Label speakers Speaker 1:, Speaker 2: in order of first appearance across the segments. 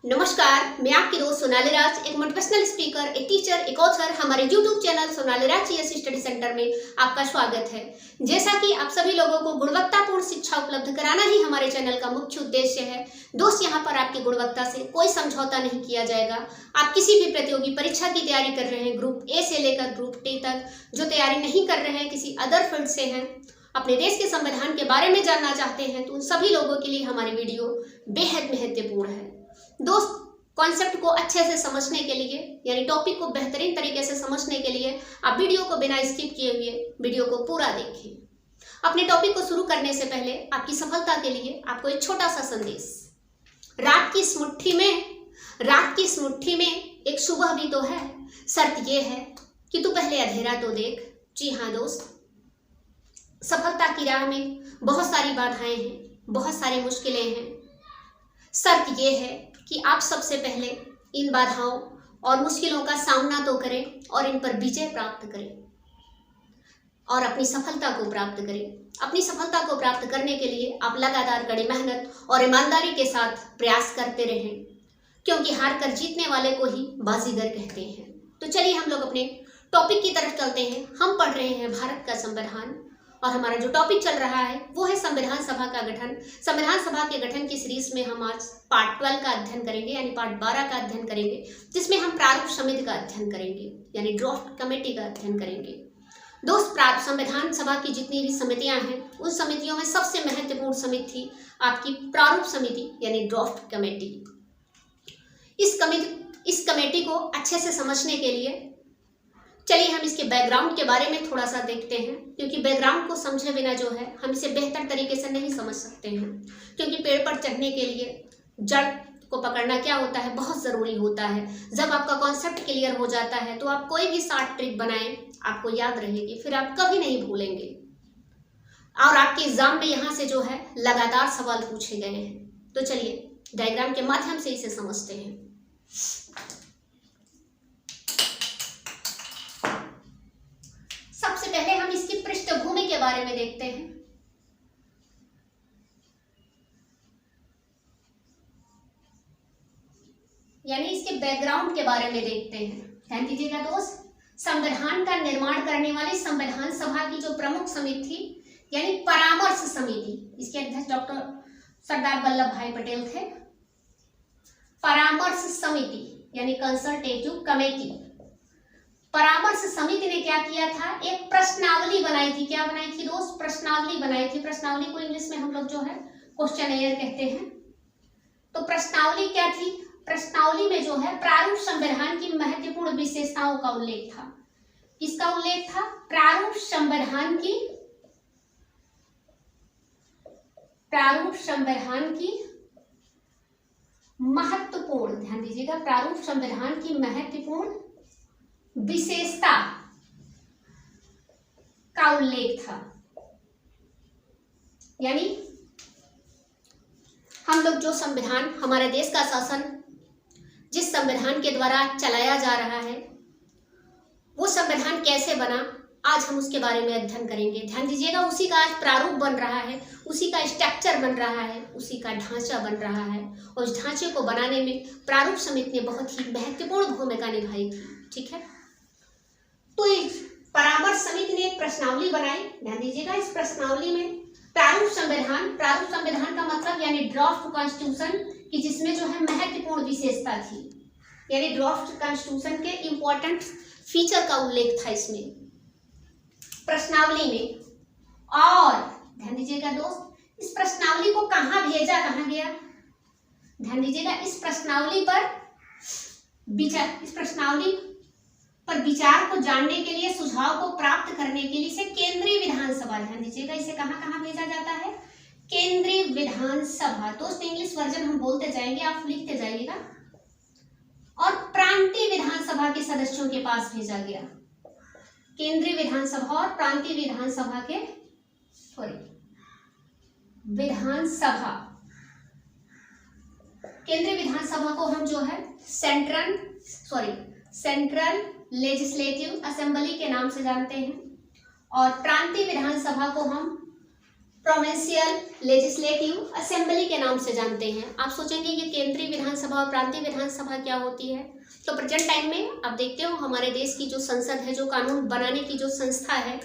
Speaker 1: नमस्कार, मैं आपकी दोस्त सोनाली राज, एक मोटिवेशनल स्पीकर, एक टीचर, एक ऑथर। हमारे यूट्यूब चैनल सोनाली राज CS स्टडी सेंटर में आपका स्वागत है। जैसा कि आप सभी लोगों को गुणवत्तापूर्ण शिक्षा उपलब्ध कराना ही हमारे चैनल का मुख्य उद्देश्य है। दोस्त, यहाँ पर आपकी गुणवत्ता से कोई समझौता नहीं किया जाएगा। आप किसी भी प्रतियोगी परीक्षा की तैयारी कर रहे हैं, ग्रुप ए से लेकर ग्रुप टी तक, जो तैयारी नहीं कर रहे हैं, किसी अदर फील्ड से हैं, अपने देश के संविधान के बारे में जानना चाहते हैं, तो उन सभी लोगों के लिए हमारी वीडियो बेहद महत्वपूर्ण है। दोस्त, कॉन्सेप्ट को अच्छे से समझने के लिए, यानी टॉपिक को बेहतरीन तरीके से समझने के लिए आप वीडियो को बिना स्किप किए हुए वीडियो को पूरा देखें। अपने टॉपिक को शुरू करने से पहले आपकी सफलता के लिए आपको एक छोटा सा संदेश। रात की इस मुट्ठी में एक सुबह भी तो है। शर्त यह है कि तू पहले अंधेरा तो देख। जी हाँ दोस्त, सफलता की राह में बहुत सारी बाधाएं हैं, बहुत सारी मुश्किलें हैं। शर्त यह है कि आप सबसे पहले इन बाधाओं और मुश्किलों का सामना तो करें और इन पर विजय प्राप्त करें और अपनी सफलता को प्राप्त करें। अपनी सफलता को प्राप्त करने के लिए आप लगातार कड़ी मेहनत और ईमानदारी के साथ प्रयास करते रहें, क्योंकि हार कर जीतने वाले को ही बाजीगर कहते हैं। तो चलिए हम लोग अपने टॉपिक की तरफ चलते हैं। हम पढ़ रहे हैं भारत का संविधान और हमारा जो टॉपिक चल रहा है वो है संविधान सभा का गठन। संविधान सभा के गठन की सीरीज में हम आज पार्ट 12 का अध्ययन करेंगे, यानी पार्ट 12 का अध्ययन करेंगे, जिसमें हम प्रारूप समिति का अध्ययन करेंगे, यानी ड्राफ्ट कमेटी का अध्ययन करेंगे। दोस्त, संविधान सभा की जितनी भी समितियां हैं, उन समितियों में सबसे महत्वपूर्ण समिति थी आपकी प्रारूप समिति, यानी ड्राफ्ट कमेटी। इस कमेटी को अच्छे से समझने के लिए चलिए हम इसके बैकग्राउंड के बारे में थोड़ा सा देखते हैं, क्योंकि बैकग्राउंड को समझे बिना जो है हम इसे बेहतर तरीके से नहीं समझ सकते हैं। क्योंकि पेड़ पर चढ़ने के लिए जड़ को पकड़ना क्या होता है, बहुत ज़रूरी होता है। जब आपका कॉन्सेप्ट क्लियर हो जाता है तो आप कोई भी शॉर्ट ट्रिक बनाएं, आपको याद रहेगी, फिर आप कभी नहीं भूलेंगे। और आपके एग्जाम में यहाँ से जो है लगातार सवाल पूछे गए हैं। तो चलिए डायग्राम के माध्यम से इसे समझते हैं। सबसे पहले हम इसकी पृष्ठभूमि के बारे में देखते हैं। यानी इसके बैकग्राउंड के बारे में देखते हैं। ध्यान दीजिएगा दोस्त, संविधान का निर्माण करने वाली संविधान सभा की जो प्रमुख समिति थी, यानी परामर्श समिति, इसके अध्यक्ष डॉक्टर सरदार वल्लभ भाई पटेल थे। परामर्श समिति यानी कंसल्टेटिव कमेटी, परामर्श समिति ने क्या किया था, एक प्रश्नावली बनाई थी। क्या बनाई थी दोस्त? प्रश्नावली बनाई थी। प्रश्नावली को इंग्लिश में हम लोग जो है क्वेश्चनेयर कहते हैं। तो प्रश्नावली क्या थी? प्रश्नावली में जो है प्रारूप संविधान की महत्वपूर्ण विशेषताओं का उल्लेख था। किसका उल्लेख था? प्रारूप संविधान की महत्वपूर्ण, ध्यान दीजिएगा, प्रारूप संविधान की महत्वपूर्ण विशेषता का उल्लेख था। यानी हम लोग जो संविधान, हमारे देश का शासन जिस संविधान के द्वारा चलाया जा रहा है, वो संविधान कैसे बना, आज हम उसके बारे में अध्ययन करेंगे। ध्यान दीजिएगा, उसी का आज प्रारूप बन रहा है, उसी का स्ट्रक्चर बन रहा है, उसी का ढांचा बन रहा है। और उस ढांचे को बनाने में प्रारूप समिति ने बहुत ही महत्वपूर्ण भूमिका निभाई थी। ठीक है, तो इस परामर्श समिति ने एक प्रश्नावली बनाई। ध्यान दीजिएगा, इस प्रश्नावली में प्रारूप संविधान का मतलब यानी ड्राफ्ट कॉन्स्टिट्यूशन की, जिसमें जो है महत्वपूर्ण विशेषता थी, यानी ड्राफ्ट कॉन्स्टिट्यूशन के इंपॉर्टेंट फीचर का उल्लेख था इसमें प्रश्नावली में। और ध्यान दीजिएगा दोस्त, इस प्रश्नावली को कहाँ भेजा, कहाँ गया? ध्यान दीजिएगा, इस प्रश्नावली पर विचार को जानने के लिए, सुझाव को प्राप्त करने के लिए इसे केंद्रीय विधानसभा, ध्यान दीजिएगा, इसे कहाँ कहाँ भेजा जाता है? केंद्रीय विधानसभा। दोस्त, इंग्लिश वर्जन हम बोलते जाएंगे, आप लिखते जाइएगा। और प्रांतीय विधानसभा के सदस्यों के पास भेजा गया। केंद्रीय विधानसभा और प्रांतीय विधानसभा के केंद्रीय विधानसभा को हम जो है सेंट्रल लेजिस्लेटिव असेंबली के नाम से जानते हैं, और प्रांतीय विधानसभा को हम प्रोविंशियल लेजिस्लेटिव असेंबली के नाम से जानते हैं। आप सोचेंगे ये केंद्रीय विधानसभा और प्रांतीय विधानसभा क्या होती है, तो प्रेजेंट टाइम में आप देखते हो हमारे देश की जो संसद है, जो कानून बनाने की जो संस्था है,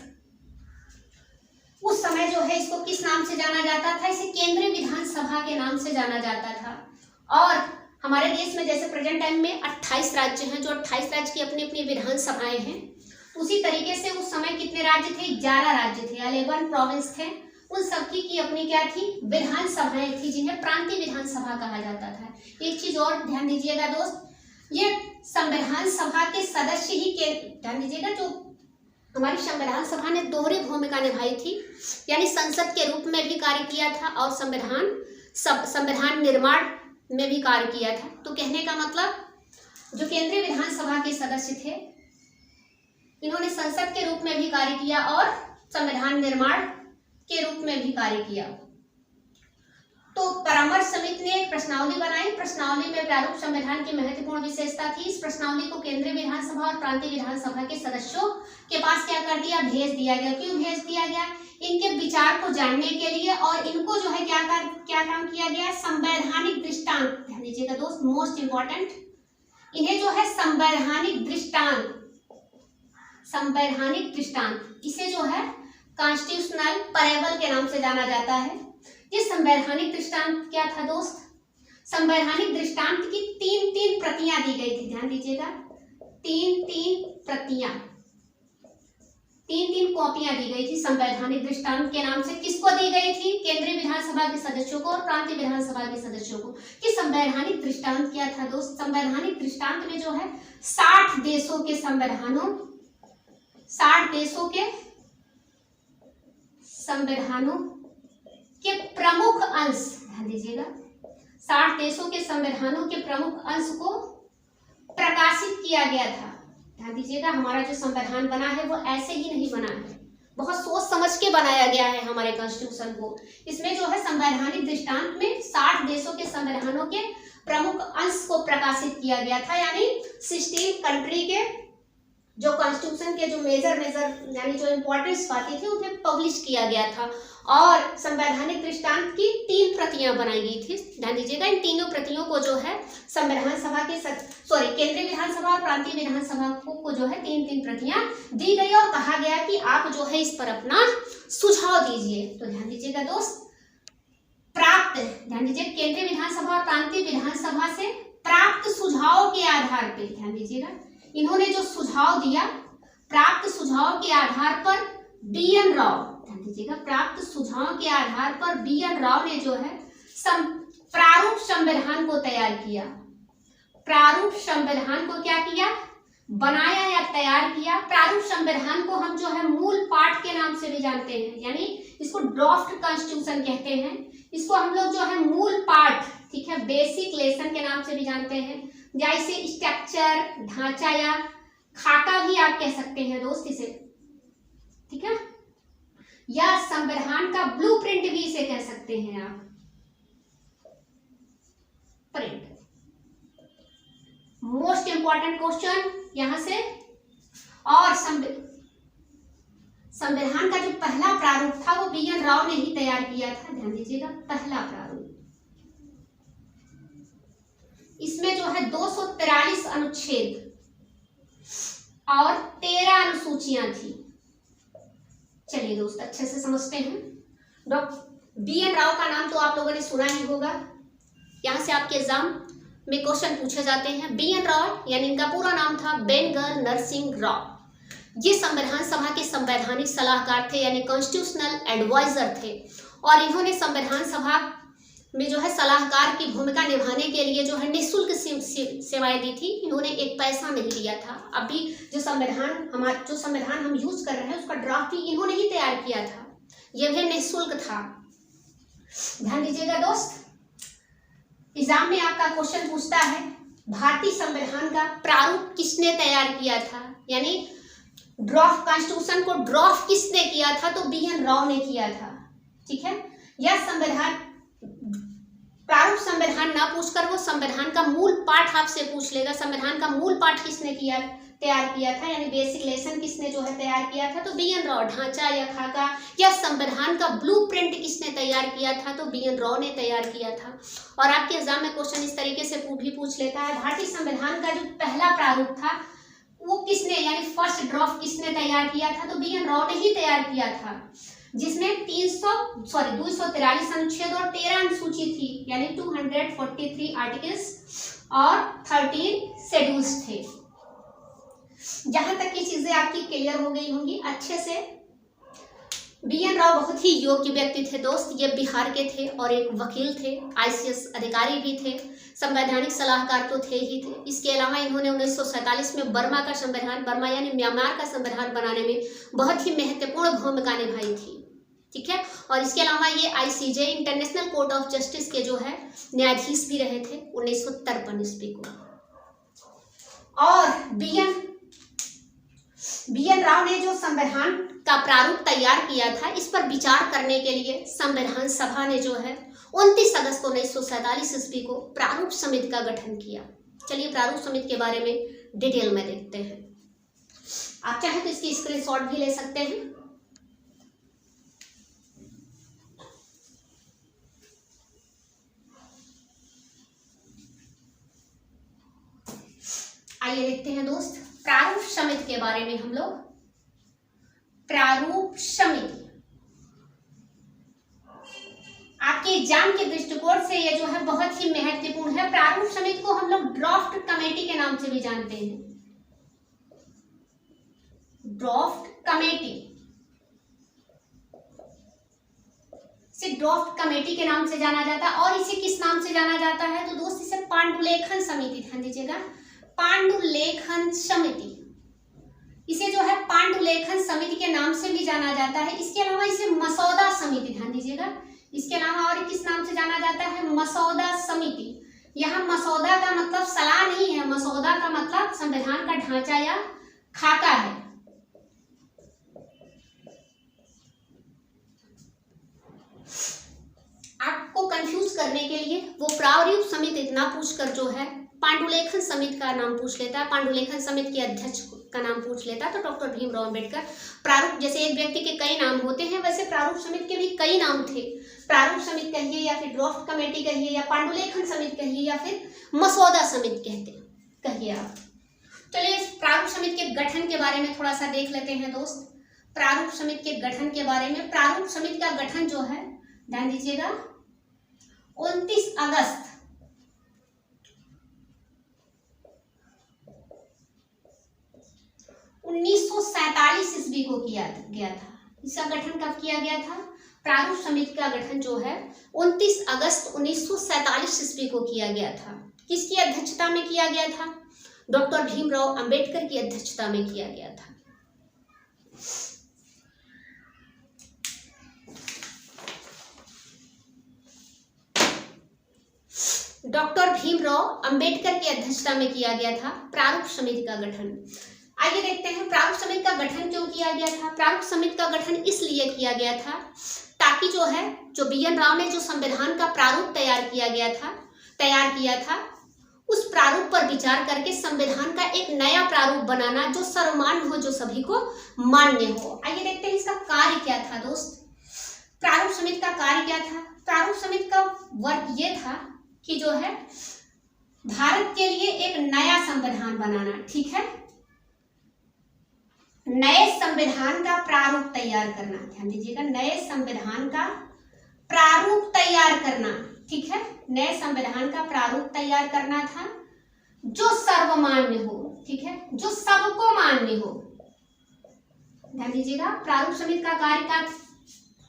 Speaker 1: उस समय जो है इसको किस नाम से जाना जाता था, इसे केंद्रीय विधानसभा के नाम से जाना जाता था। और हमारे देश में जैसे प्रेजेंट टाइम में 28 राज्य हैं, जो 28 राज्य की अपनी अपनी विधानसभाएं हैं, उसी तरीके से उस समय कितने राज्य थे, 11 राज्य थे, 11 प्रोविंस थे। उन सबकी की अपनी क्या थी, विधानसभाएं थी, जिन्हें प्रांतीय विधानसभा कहा जाता था। एक चीज और ध्यान दीजिएगा दोस्त, ये संविधान सभा के सदस्य ही के ध्यान दीजिएगा, जो हमारी संविधान सभा ने दोहरी भूमिका निभाई थी, यानी संसद के रूप में भी कार्य किया था और संविधान निर्माण में भी कार्य किया था। तो कहने का मतलब जो केंद्रीय विधानसभा के सदस्य थे, इन्होंने संसद के रूप में भी कार्य किया और संविधान निर्माण के रूप में भी कार्य किया। तो परामर्श समिति ने एक प्रश्नावली बनाई। प्रश्नावली में प्रारूप संविधान की महत्वपूर्ण विशेषता थी। इस प्रश्नावली को केंद्रीय विधानसभा और प्रांतीय विधानसभा के सदस्यों के पास क्या कर दिया, भेज दिया गया। क्यों भेज दिया गया, इनके विचार को जानने के लिए, और इनको जो है क्या काम किया गया, संवैधानिक दृष्टांत, ध्यान दीजिएगा दोस्त, मोस्ट इंपॉर्टेंट, इन्हें जो है संवैधानिक दृष्टांत, इसे जो है कॉन्स्टिट्यूशनल परेबल के नाम से जाना जाता है। ये संवैधानिक दृष्टांत क्या था दोस्त, संवैधानिक दृष्टांत की 3 प्रतियां दी गई थी। ध्यान दीजिएगा, 3 प्रतियां, 3 कॉपियां दी गई थी संवैधानिक दृष्टांत के नाम से। किसको दी गई थी, केंद्रीय विधानसभा के सदस्यों को और प्रांतीय विधानसभा के सदस्यों को। कि संवैधानिक दृष्टांत क्या था दोस्त, संवैधानिक दृष्टांत में जो है 60 देशों के संविधानों के प्रमुख अंश, ध्यान दीजिएगा, 60 देशों के संविधानों के प्रमुख अंश को प्रकाशित किया गया था। ध्यान दीजिएगा, हमारा जो संविधान बना है वो ऐसे ही नहीं बना है, बहुत सोच समझ के बनाया गया है हमारे कॉन्स्टिट्यूशन को। इसमें जो है संवैधानिक दृष्टांत में 60 देशों के संविधानों के प्रमुख अंश को प्रकाशित किया गया था, यानी 16 कंट्री के जो कॉन्स्टिट्यूशन के जो मेजर यानी जो इम्पोर्टेंस बातें थी उन्हें पब्लिश किया गया था। और संवैधानिक दृष्टांत की 3 प्रतियां बनाई गई थी। ध्यान दीजिएगा, इन तीनों प्रतियों को जो है संविधान सभा के केंद्रीय विधानसभा और प्रांतीय विधानसभा को जो है 3 प्रतियां दी गई और कहा गया कि आप जो है इस पर अपना सुझाव दीजिए। तो ध्यान दीजिएगा दोस्त, ध्यान दीजिए, केंद्रीय विधानसभा और प्रांतीय विधानसभा से प्राप्त सुझाव के आधार पर, ध्यान दीजिएगा, इन्होंने जो सुझाव दिया, प्राप्त सुझाव के आधार पर बी.एन. राव, ध्यान दीजिएगा, प्राप्त सुझाव के आधार पर बी.एन. राव ने जो है प्रारूप संविधान को तैयार किया। प्रारूप संविधान को क्या किया, बनाया या तैयार किया। प्रारूप संविधान को हम जो है मूल पाठ के नाम से भी जानते हैं, यानी इसको ड्राफ्ट कॉन्स्टिट्यूशन कहते हैं। इसको हम लोग जो है मूल पाठ, ठीक है, बेसिक लेसन के नाम से भी जानते हैं, या इसे स्ट्रक्चर, ढांचा या खाका भी आप कह सकते हैं दोस्त इसे, ठीक है, या संविधान का ब्लूप्रिंट भी इसे कह सकते हैं आप, प्रिंट। मोस्ट इंपॉर्टेंट क्वेश्चन यहां से। और संविधान का जो पहला प्रारूप था वो बी.एन. राव ने ही तैयार किया था। ध्यान दीजिएगा, पहला प्रारूप, इसमें जो है 243 अनुच्छेद और 13 अनुसूचियां थी। चलिए दोस्त, अच्छे से समझते हैं। Doctor BN. राव का नाम तो आप लोगों ने सुना ही होगा, यहां से आपके एग्जाम में क्वेश्चन पूछे जाते हैं। बी.एन. राव, यानी इनका पूरा नाम था बेनगर नरसिंह राव। ये संविधान सभा के संवैधानिक सलाहकार थे, यानी कॉन्स्टिट्यूशनल एडवाइजर थे, और इन्होंने संविधान सभा में जो है सलाहकार की भूमिका निभाने के लिए जो है निःशुल्क सेवाएं दी थी। इन्होंने एक पैसा नहीं लिया था। अभी जो संविधान हम यूज कर रहे हैं उसका ड्राफ्ट भी इन्होंने ही तैयार किया था, यह भी निःशुल्क था। ध्यान दीजिएगा दोस्त, एग्जाम में आपका क्वेश्चन पूछता है भारतीय संविधान का प्रारूप किसने तैयार किया था, यानी ड्राफ्ट कॉन्स्टिट्यूशन को ड्राफ्ट किसने किया था, तो बी.एन. राव ने किया था, ठीक है। यह संविधान प्रारूप संविधान ना पूछकर वो संविधान का मूल पाठ आपसे पूछ लेगा। संविधान का मूल पाठ किसने तैयार किया था, यानी बेसिक लेसन किसने जो है तैयार किया था, तो बी.एन. राव। ढांचा या खाका या संविधान का ब्लूप्रिंट किसने तैयार किया था, तो बी.एन. राव ने तैयार किया था। और आपके एग्जाम में क्वेश्चन इस तरीके से भी पूछ लेता है, भारतीय संविधान का जो पहला प्रारूप था वो किसने, यानी फर्स्ट ड्राफ्ट किसने तैयार किया था, तो बी.एन. राव ने ही तैयार किया था, जिसमें 243 अनुच्छेद और 13 अनुसूची थी, यानी 243 आर्टिकल्स और 13 शेड्यूल्स थे। जहां तक की चीजें आपकी क्लियर हो गई होंगी अच्छे से। बी.एन. राव बहुत ही योग्य व्यक्ति थे दोस्त। ये बिहार के थे और एक वकील थे, ICS अधिकारी भी थे, संवैधानिक सलाहकार तो थे ही थे। इसके अलावा इन्होंने 1947 में बर्मा का संविधान, बर्मा यानी म्यांमार का संविधान बनाने में बहुत ही महत्वपूर्ण भूमिका निभाई थी, ठीक है। और इसके अलावा ये ICJ international court of justice के जो है न्यायाधीश भी रहे थे 1953 ईस्वी को। और बी.एन. राव ने जो संविधान का प्रारूप तैयार किया था, इस पर विचार करने के लिए संविधान सभा ने जो है 29 अगस्त 1947 ईस्वी को प्रारूप समिति का गठन किया। चलिए प्रारूप समिति के बारे में डिटेल में देखते हैं। आप चाहें तो इसकी स्क्रीनशॉट भी ले सकते हैं। आइए देखते हैं दोस्त प्रारूप समिति के बारे में हम लोग। प्रारूप समिति आपके एग्जाम के दृष्टिकोण से ये जो है बहुत ही महत्वपूर्ण है। प्रारूप समिति को हम लोग ड्राफ्ट कमेटी के नाम से भी जानते हैं। ड्राफ्ट कमेटी से ड्राफ्ट कमेटी के नाम से जाना जाता है। और इसे किस नाम से जाना जाता है, तो दोस्त इसे पांडुलेखन समिति, ध्यान दीजिएगा, पांडुलेखन समिति, इसे जो है पांडुलेखन समिति के नाम से भी जाना जाता है। इसके अलावा इसे मसौदा समिति, ध्यान दीजिएगा, इसके अलावा और किस नाम से जाना जाता है, मसौदा समिति। यहाँ मसौदा का मतलब सलाह नहीं है, मसौदा का मतलब संविधान का ढांचा या खाका है। आपको कंफ्यूज करने के लिए वो प्रारूप समिति इतना पूछकर जो है पांडुलेखन समिति का नाम पूछ लेता है, पांडुलेखन समिति के अध्यक्ष का नाम पूछ लेता है, तो डॉक्टर भीमराव अंबेडकर। प्रारूप जैसे एक व्यक्ति के कई नाम होते हैं, वैसे प्रारूप समिति के भी कई नाम थे। प्रारूप समिति कहिए या फिर ड्राफ्ट कमेटी कहिए या पांडुलेखन समिति कहिए या फिर मसौदा समिति कहिए आप। चलिए इस प्रारूप समिति के गठन के बारे में थोड़ा सा देख लेते हैं दोस्त। प्रारूप समिति के गठन के बारे में, प्रारूप समिति का गठन जो है, ध्यान दीजिएगा, 29 अगस्त 1947 ईस्वी को किया गया था। इसका गठन कब किया गया था, प्रारूप समिति का गठन जो है 29 अगस्त 1947 ईस्वी को किया गया था। किसकी अध्यक्षता में किया गया था, डॉक्टर भीमराव अंबेडकर की अध्यक्षता में किया गया था। डॉक्टर भीमराव अंबेडकर की अध्यक्षता में किया गया था प्रारूप समिति का गठन। आइए देखते हैं प्रारूप समिति का गठन क्यों किया गया था। प्रारूप समिति का गठन इसलिए किया गया था ताकि जो बी.एन. राव ने जो संविधान का प्रारूप तैयार किया था उस प्रारूप पर विचार करके संविधान का एक नया प्रारूप बनाना जो सर्वमान्य हो, जो सभी को मान्य हो। आइए देखते हैं इसका कार्य क्या था दोस्त। प्रारूप समिति का कार्य क्या था, प्रारूप समिति का वर्क ये था कि जो है भारत के लिए एक नया संविधान बनाना, ठीक है, नए संविधान का प्रारूप तैयार करना, ध्यान दीजिएगा, नए संविधान का प्रारूप तैयार करना, ठीक है, नए संविधान का प्रारूप तैयार करना था जो सर्वमान्य हो, ठीक है, जो सबको मान्य हो। ध्यान दीजिएगा, प्रारूप समिति का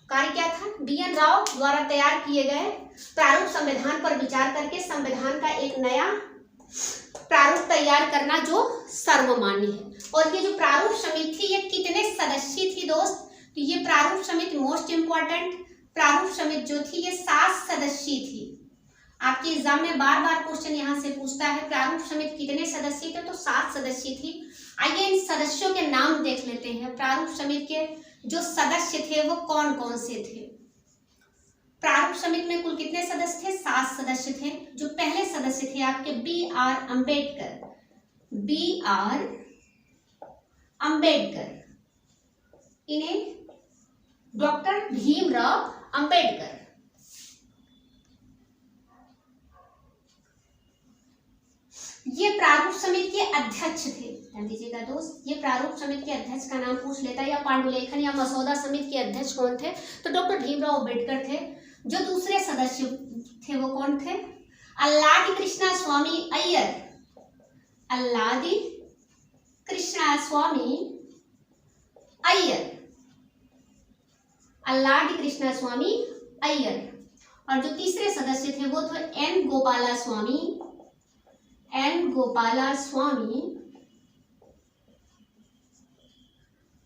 Speaker 1: कार्य क्या था, बी.एन. राव द्वारा तैयार किए गए प्रारूप संविधान पर विचार करके संविधान का एक नया प्रारूप तैयार करना जो सर्वमान्य है। और ये जो प्रारूप समिति थी ये कितने सदस्य थी दोस्त, तो ये प्रारूप समिति मोस्ट इंपॉर्टेंट प्रारूप समिति जो थी ये 7 सदस्य थी। आपके एग्जाम में बार बार क्वेश्चन यहाँ से पूछता है प्रारूप समिति कितने सदस्य थे, तो 7 सदस्य थी। आइए इन सदस्यों के नाम देख लेते हैं। प्रारूप समिति के जो सदस्य थे वो कौन कौन से थे। प्रारूप समिति में कुल कितने सदस्य थे? 7 सदस्य थे। जो पहले सदस्य थे आपके B.R. अम्बेडकर, B.R. अम्बेडकर, इन्हें डॉक्टर भीमराव अंबेडकर। ये प्रारूप समिति के अध्यक्ष थे। ध्यान दीजिएगा दोस्त, ये प्रारूप समिति के अध्यक्ष का नाम पूछ लेता है, या पांडुलेखन या मसौदा समिति के अध्यक्ष कौन थे? तो डॉक्टर भीमराव अंबेडकर थे। जो दूसरे सदस्य थे वो कौन थे? अल्लादी कृष्णा स्वामी अय्यर, अल्लादी कृष्णा स्वामी अय्यर, अल्लादी कृष्णा स्वामी अय्यर। और जो तीसरे सदस्य थे वो थे एन गोपाला स्वामी, एन गोपाला स्वामी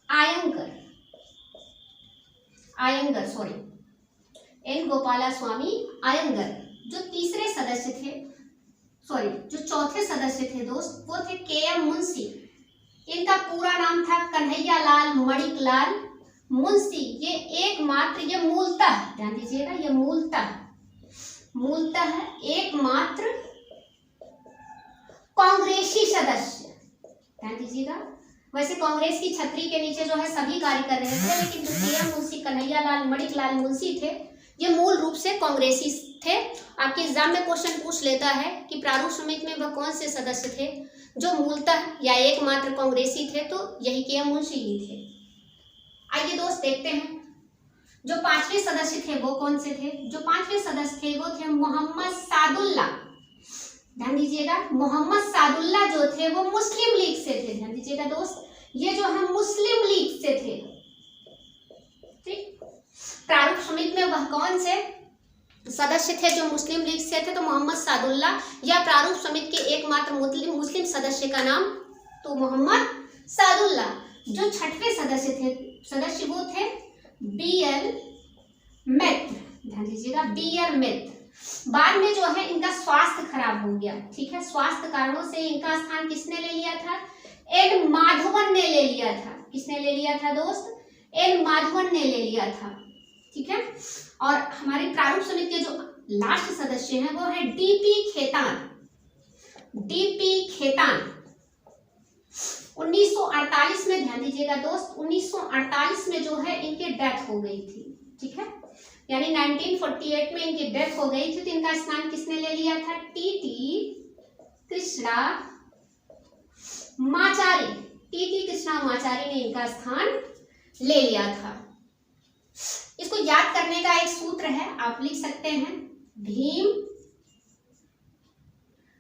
Speaker 1: आयंगर, आयंगर सॉरी, एन गोपाला स्वामी आयंगर। जो तीसरे सदस्य थे, सॉरी जो चौथे सदस्य थे दोस्त, वो थे के.एम. मुंशी। इनका पूरा नाम था कन्हैया लाल मणिकलाल मुंशी। ये एकमात्र, ये मूलतः, ध्यान दीजिएगा, ये मूलतः एकमात्र कांग्रेसी सदस्य। ध्यान दीजिएगा, वैसे कांग्रेस की छतरी के नीचे जो है सभी कार्य कर रहे थे, लेकिन जो के.एम. मुंशी कन्हैया लाल मणिकलाल मुंशी थे, ये मूल रूप से कांग्रेसी थे। आपके एग्जाम में क्वेश्चन पूछ लेता है कि प्रारूप समिति में वह कौन से सदस्य थे जो मूलतः या एकमात्र कांग्रेसी थे, तो यही के.एम. मुंशी ही थे। आइए दोस्त देखते हैं जो पांचवें सदस्य थे वो कौन से थे। जो पांचवें सदस्य थे वो थे मोहम्मद सादुल्ला। ध्यान दीजिएगा, मोहम्मद सादुल्ला जो थे वो मुस्लिम लीग से थे। ध्यान दीजिएगा दोस्त, ये जो है मुस्लिम लीग से थे। ठीक, प्रारूप समिति में वह कौन से सदस्य थे जो मुस्लिम लीग से थे? तो मोहम्मद सादुल्ला, या प्रारूप समिति के एकमात्र मुस्लिम सदस्य का नाम तो मोहम्मद सादुल्ला। जो छठवें सदस्य वो थे B.L. मित्र। ध्यान दीजिएगा, B.L. मित्र। बाद में जो है इनका स्वास्थ्य खराब हो गया। ठीक है, स्वास्थ्य कारणों से इनका स्थान किसने ले लिया था? एन माधवन ने ले लिया था। किसने ले लिया था दोस्त? एन माधवन ने ले लिया था। ठीक है, और हमारी प्रारूप समिति के जो लास्ट सदस्य हैं वो है D.P. खेतान। D.P. खेतान 1948 में, ध्यान दीजिएगा दोस्त, 1948 में जो है इनकी डेथ हो गई थी। ठीक है, यानी 1948 में इनकी डेथ हो गई थी, तो इनका स्थान किसने ले लिया था? T.T. कृष्णा माचारी, T.T. कृष्णा माचारी ने इनका स्थान ले लिया था। इसको याद करने का एक सूत्र है, आप लिख सकते हैं,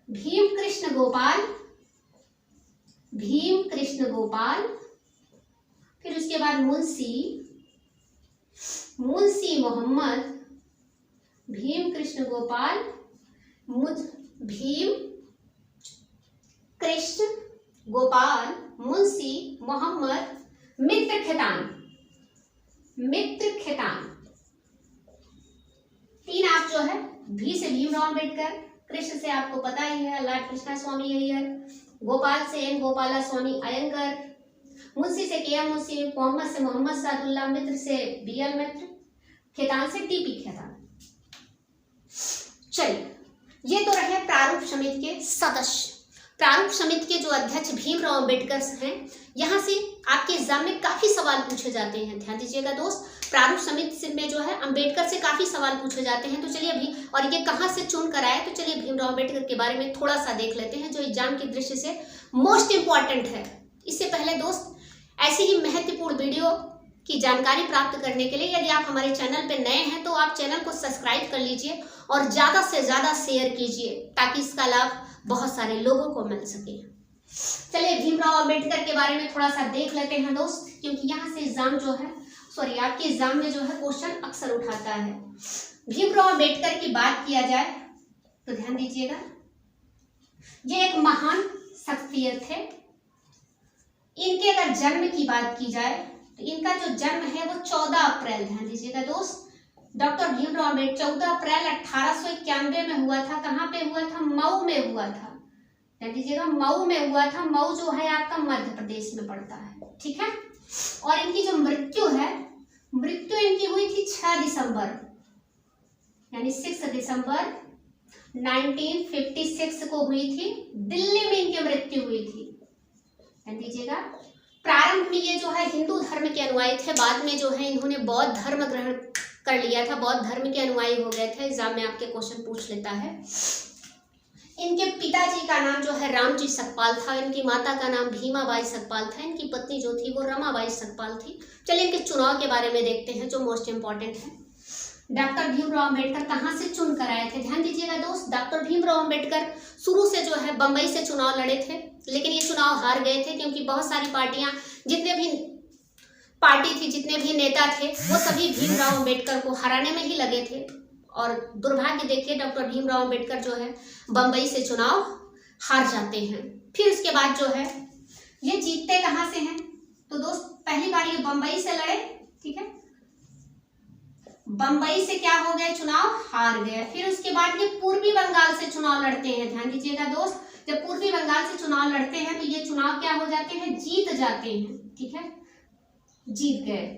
Speaker 1: भीम कृष्ण गोपाल, भीम कृष्ण गोपाल, फिर उसके बाद मुंशी मोहम्मद, भीम कृष्ण गोपाल, भीम कृष्ण गोपाल, मुंशी मोहम्मद, मित्र खेतान। तीन आप जो है, भी से भीमराव अंबेडकर, कृष्ण से आपको पता ही है लाल कृष्णा स्वामी अय्यर, गोपाल से एन गोपाला स्वामी अयंगर, मुंशी से के.एम. मुंशी, मोहम्मद से मोहम्मद सादुल्ला, मित्र से B.L. मित्र, खेतान से T.P. खेतान। चलिए, ये तो रहे प्रारूप समिति के सदस्य। प्रारूप समिति के जो अध्यक्ष भीमराव अंबेडकर हैं, यहाँ से आपके एग्जाम में काफी सवाल पूछे जाते हैं। ध्यान दीजिएगा दोस्त, प्रारूप समिति में जो है अंबेडकर से काफी सवाल पूछे जाते हैं। तो चलिए अभी, और ये कहाँ से चुन कर आए, तो चलिए भीमराव अंबेडकर के बारे में थोड़ा सा देख लेते हैं, जो एग्जाम की दृष्टि से मोस्ट इंपॉर्टेंट है। इससे पहले दोस्त, ऐसी ही महत्वपूर्ण वीडियो की जानकारी प्राप्त करने के लिए यदि आप हमारे चैनल पर नए हैं तो आप चैनल को सब्सक्राइब कर लीजिए और ज्यादा से ज्यादा शेयर कीजिए, ताकि इसका लाभ बहुत सारे लोगों को मिल सके। चलिए भीमराव अंबेडकर के बारे में थोड़ा सा देख लेते हैं दोस्त, क्योंकि यहाँ से एग्जाम जो है, सॉरी आपके एग्जाम में जो है क्वेश्चन अक्सर उठाता है। भीमराव अंबेडकर की बात किया जाए तो ध्यान दीजिएगा, ये एक महान शख्सियत थे। इनके अगर जन्म की बात की जाए तो इनका जो जन्म है वो 14 अप्रैल, ध्यान दीजिएगा दोस्त, डॉक्टर भीमराव अम्बेडकर 14 अप्रैल 1891 में हुआ था। कहाँ पे हुआ था? मऊ में हुआ था। ध्यान दीजिएगा, मऊ में हुआ था। मऊ जो है आपका मध्य प्रदेश में पड़ता है। ठीक है, और इनकी जो मृत्यु है, मृत्यु इनकी हुई थी 6 दिसंबर यानी 6 दिसंबर 1956 को हुई थी। दिल्ली में इनकी मृत्यु हुई थी। ध्यान दीजिएगा, प्रारंभ में ये जो है हिंदू धर्म के अनुयायी थे, बाद में जो है इन्होंने बौद्ध धर्म ग्रहण कर लिया था, बौद्ध धर्म के अनुयायी हो गए थे। एग्जाम में आपके क्वेश्चन पूछ लेता है। इनके पिताजी का नाम जो है रामजी सकपाल था, इनकी माता का नाम भीमाबाई सकपाल था, इनकी पत्नी जो थी वो रमाबाई सकपाल थी। चलिए इनके चुनाव के बारे में देखते हैं जो मोस्ट इंपॉर्टेंट है। डॉक्टर भीमराव अंबेडकर कहाँ से चुन कर आए थे? ध्यान दीजिएगा दोस्त, डॉक्टर भीमराव अंबेडकर शुरू से जो है बंबई से चुनाव लड़े थे, लेकिन ये चुनाव हार गए थे क्योंकि बहुत सारी पार्टियां, जितने भी पार्टी थी, जितने भी नेता थे, वो सभी भीमराव अंबेडकर को हराने में ही लगे थे। और दुर्भाग्य देखिए, डॉक्टर भीमराव अंबेडकर जो है बंबई से चुनाव हार जाते हैं। फिर उसके बाद जो है ये जीतते कहाँ से हैं? तो दोस्त पहली बार ये बंबई से लड़े, ठीक है, बंबई से क्या हो गए, चुनाव हार गए। फिर उसके बाद ये पूर्वी बंगाल से चुनाव लड़ते हैं। ध्यान दीजिएगा दोस्त, जब पूर्वी बंगाल से चुनाव लड़ते हैं तो ये चुनाव क्या हो जाते हैं, जीत जाते हैं, ठीक है, जीत गए।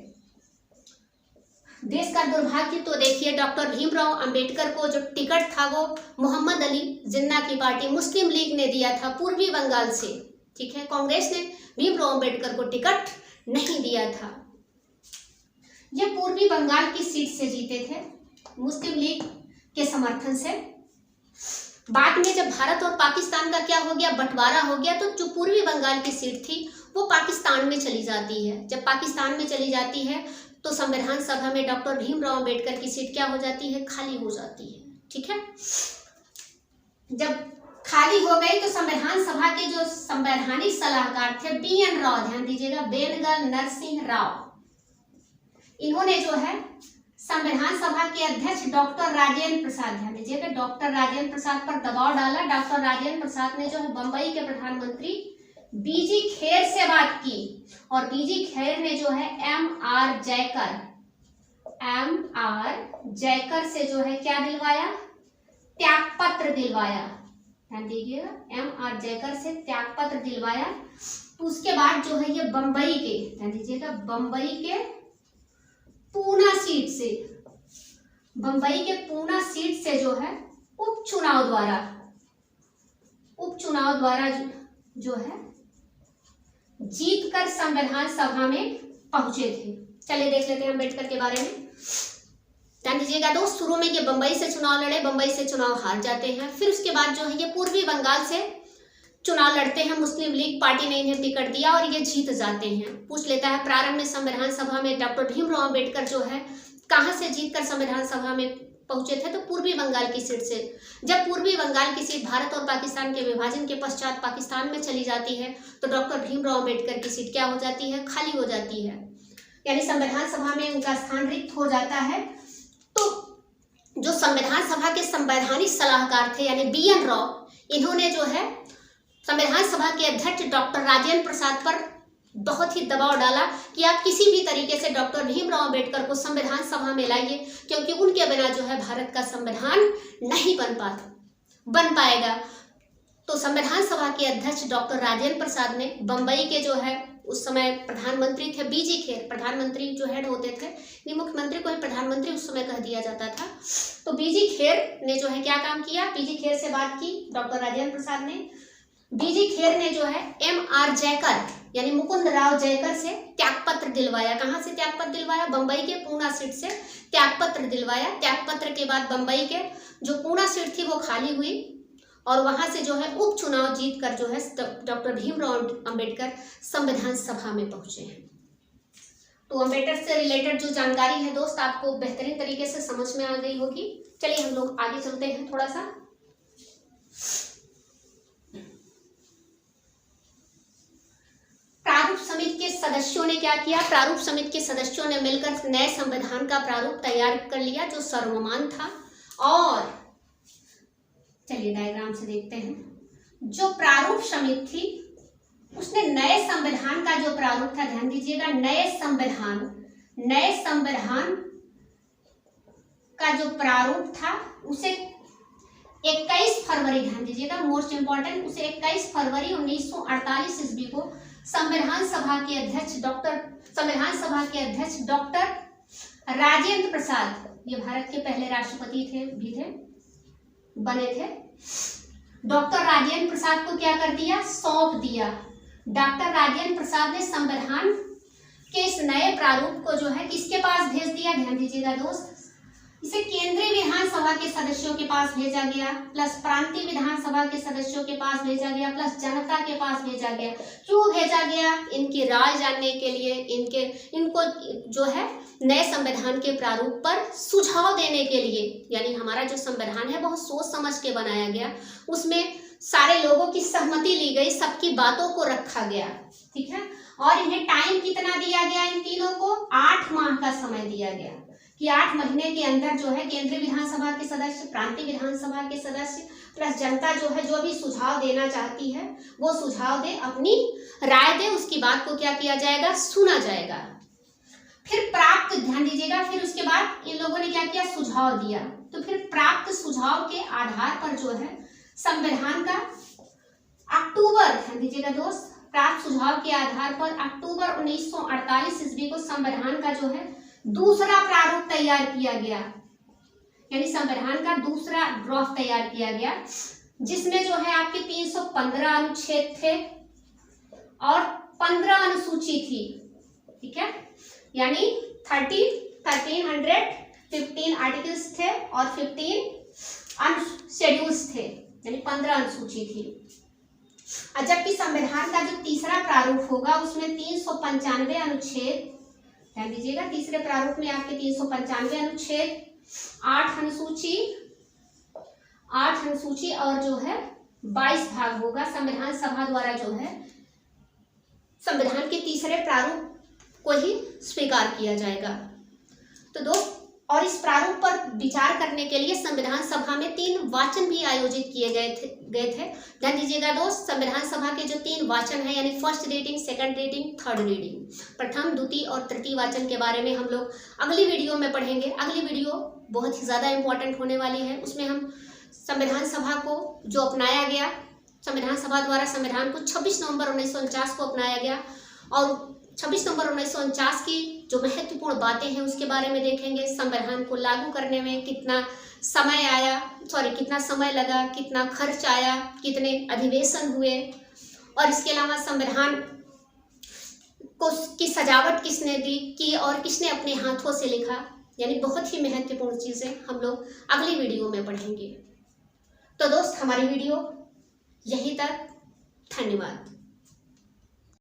Speaker 1: देश का दुर्भाग्य तो देखिए, डॉक्टर भीमराव अंबेडकर को जो टिकट था वो मोहम्मद अली जिन्ना की पार्टी मुस्लिम लीग ने दिया था पूर्वी बंगाल से, ठीक है, कांग्रेस ने भीमराव अंबेडकर को टिकट नहीं दिया था। ये पूर्वी बंगाल की सीट से जीते थे मुस्लिम लीग के समर्थन से। बाद में जब भारत और पाकिस्तान का क्या हो गया, बंटवारा हो गया, तो जो पूर्वी बंगाल की सीट थी वो पाकिस्तान में चली जाती है। जब पाकिस्तान में चली जाती है तो संविधान सभा में डॉक्टर भीमराव अंबेडकर की सीट क्या हो जाती है, खाली हो जाती है, ठीक है। जब खाली हो गई तो संविधान सभा के जो संवैधानिक सलाहकार थे BN राव, ध्यान दीजिएगा, बेनगल नरसिंह राव, इन्होंने जो है संविधान सभा के अध्यक्ष डॉक्टर राजेंद्र प्रसाद, ध्यान दीजिएगा, डॉक्टर राजेंद्र प्रसाद पर दबाव डाला। डॉक्टर राजेंद्र प्रसाद ने जो है बंबई के प्रधानमंत्री बीजी खेर से बात की और बीजी खेर ने जो है MR जयकर से जो है क्या दिलवाया, त्यागपत्र दिलवाया। ध्यान दीजिएगा, MR जयकर से त्यागपत्र दिलवाया। तो उसके बाद जो है ये बंबई के, ध्यान दीजिएगा, बंबई के पूना सीट से, बंबई के पूना सीट से जो है उपचुनाव द्वारा जो है जीतकर संविधान सभा में पहुंचे थे। चलिए देख लेते हैं अम्बेडकर के बारे में। ध्यान दीजिएगा दोस्त, शुरू में ये बंबई से चुनाव लड़े, बंबई से चुनाव हार जाते हैं। फिर उसके बाद जो है ये पूर्वी बंगाल से चुनाव लड़ते हैं, मुस्लिम लीग पार्टी ने इन्हें टिकट दिया और ये जीत जाते हैं। पूछ लेता है प्रारंभ में संविधान सभा में डॉक्टर भीमराव अंबेडकर जो है कहां से जीतकर संविधान सभा में पहुंचे थे, तो पूर्वी बंगाल की सीट से। जब पूर्वी बंगाल की सीट भारत और पाकिस्तान के विभाजन के पश्चात पाकिस्तान में चली जाती है तो डॉक्टर भीमराव अंबेडकर की सीट क्या हो जाती है, खाली हो जाती है, यानी संविधान सभा में उनका स्थान रिक्त हो जाता है। तो जो संविधान सभा के संवैधानिक सलाहकार थे यानी BN राव, इन्होंने जो है संविधान सभा के अध्यक्ष डॉक्टर राजेंद्र प्रसाद पर बहुत ही दबाव डाला कि आप किसी भी तरीके से डॉक्टर भीमराव अंबेडकर को संविधान सभा में लाइए, क्योंकि उनके बिना जो है भारत का संविधान नहीं बन पाएगा। तो संविधान सभा के अध्यक्ष डॉक्टर राजेंद्र प्रसाद ने बंबई के जो है उस समय प्रधानमंत्री थे बीजी खेर, प्रधानमंत्री जो हेड होते थे, नहीं मुख्यमंत्री को ही प्रधानमंत्री उस समय कह दिया जाता था। तो बीजी खेर ने जो है क्या काम किया, बीजी खेर से बात की डॉक्टर राजेंद्र प्रसाद ने। बीजी खेर ने जो है MR जयकर यानी मुकुंद राव जयकर से त्यागपत्र दिलवाया। कहाँ से त्यागपत्र दिलवाया, बंबई के पूना सीट से त्यागपत्र दिलवाया। त्यागपत्र के बाद बंबई के जो पूना सीट थी वो खाली हुई और वहां से जो है उपचुनाव जीतकर जो है डॉक्टर भीमराव अंबेडकर संविधान सभा में पहुंचे हैं। तो अंबेडकर से रिलेटेड जो जानकारी है दोस्त आपको बेहतरीन तरीके से समझ में आ गई होगी। चलिए हम लोग आगे चलते हैं थोड़ा सा। प्रारूप समिति के सदस्यों ने क्या किया, प्रारूप समिति के सदस्यों ने मिलकर नए संविधान का प्रारूप तैयार कर लिया जो सर्वमान्य था। और चलिए डायग्राम से देखते हैं, जो प्रारूप समिति थी उसने नए संविधान का जो प्रारूप था, ध्यान दीजिएगा, नए संविधान का जो प्रारूप था उसे 21 फरवरी, ध्यान दीजिएगा मोस्ट इंपॉर्टेंट, उसे 21 फरवरी 1948 ईस्वी को संविधान सभा के अध्यक्ष डॉक्टर राजेंद्र प्रसाद ये भारत के पहले राष्ट्रपति थे बने थे। डॉक्टर राजेंद्र प्रसाद को क्या कर दिया, सौंप दिया। डॉक्टर राजेंद्र प्रसाद ने संविधान के इस नए प्रारूप को जो है किसके पास भेज दिया, ध्यान दीजिएगा दोस्त, इसे केंद्रीय विधानसभा के सदस्यों के पास भेजा गया, प्लस प्रांतीय विधानसभा के सदस्यों के पास भेजा गया, प्लस जनता के पास भेजा गया। क्यों भेजा गया, इनकी राय जानने के लिए, इनको जो है नए संविधान के प्रारूप पर सुझाव देने के लिए। यानी हमारा जो संविधान है बहुत सोच समझ के बनाया गया, उसमें सारे लोगों की सहमति ली गई, सबकी बातों को रखा गया, ठीक है। और इन्हें टाइम कितना दिया गया, इन तीनों को 8 माह का समय दिया गया कि 8 महीने के अंदर जो है केंद्रीय विधानसभा के सदस्य, प्रांतीय विधानसभा के सदस्य प्लस जनता जो है जो भी सुझाव देना चाहती है वो सुझाव दे, अपनी राय दे, उसकी बात को क्या किया जाएगा, सुना जाएगा। फिर प्राप्त, ध्यान दीजिएगा, फिर उसके बाद इन लोगों ने क्या किया, सुझाव दिया। तो फिर प्राप्त सुझाव के आधार पर जो है संविधान का अक्टूबर, ध्यान दीजिएगा दोस्त, प्राप्त सुझाव के आधार पर अक्टूबर 1948 ईस्वी को संविधान का जो है दूसरा प्रारूप तैयार किया गया। यानी संविधान का दूसरा ड्राफ्ट तैयार किया गया, जिसमें जो है आपके 315 अनुच्छेद थे और 15 अनुसूची थी, ठीक है। यानी 15 आर्टिकल्स थे और 15 शेड्यूल्स थे, यानी 15 अनुसूची थी। और जबकि संविधान का जो तीसरा प्रारूप होगा उसमें 395 अनुच्छेद, ध्यान दीजिएगा, तीसरे प्रारूप में आपके 395 अनुच्छेद, 8 अनुसूची और जो है 22 भाग होगा। संविधान सभा द्वारा जो है संविधान के तीसरे प्रारूप को ही स्वीकार किया जाएगा। तो दोस्त, और इस प्रारूप पर विचार करने के लिए संविधान सभा में 3 वाचन भी आयोजित किए गए थे। ध्यान दीजिएगा दोस्त, संविधान सभा के जो 3 वाचन है, यानी first reading, second reading, third reading, प्रथम, द्वितीय और तृतीय वाचन के बारे में हम लोग अगली वीडियो में पढ़ेंगे। अगली वीडियो बहुत ही ज़्यादा इंपॉर्टेंट होने वाली है। उसमें हम संविधान सभा को जो अपनाया गया, संविधान सभा द्वारा संविधान को 26 नवंबर 1949 को अपनाया गया और 26 नवंबर 1949 की जो महत्वपूर्ण बातें हैं उसके बारे में देखेंगे। संविधान को लागू करने में कितना समय लगा, कितना खर्च आया, कितने अधिवेशन हुए, और इसके अलावा संविधान को की सजावट किसने की और किसने अपने हाथों से लिखा। यानी बहुत ही महत्वपूर्ण चीज़ें हम लोग अगली वीडियो में पढ़ेंगे। तो दोस्त, हमारी वीडियो यहीं तक। धन्यवाद।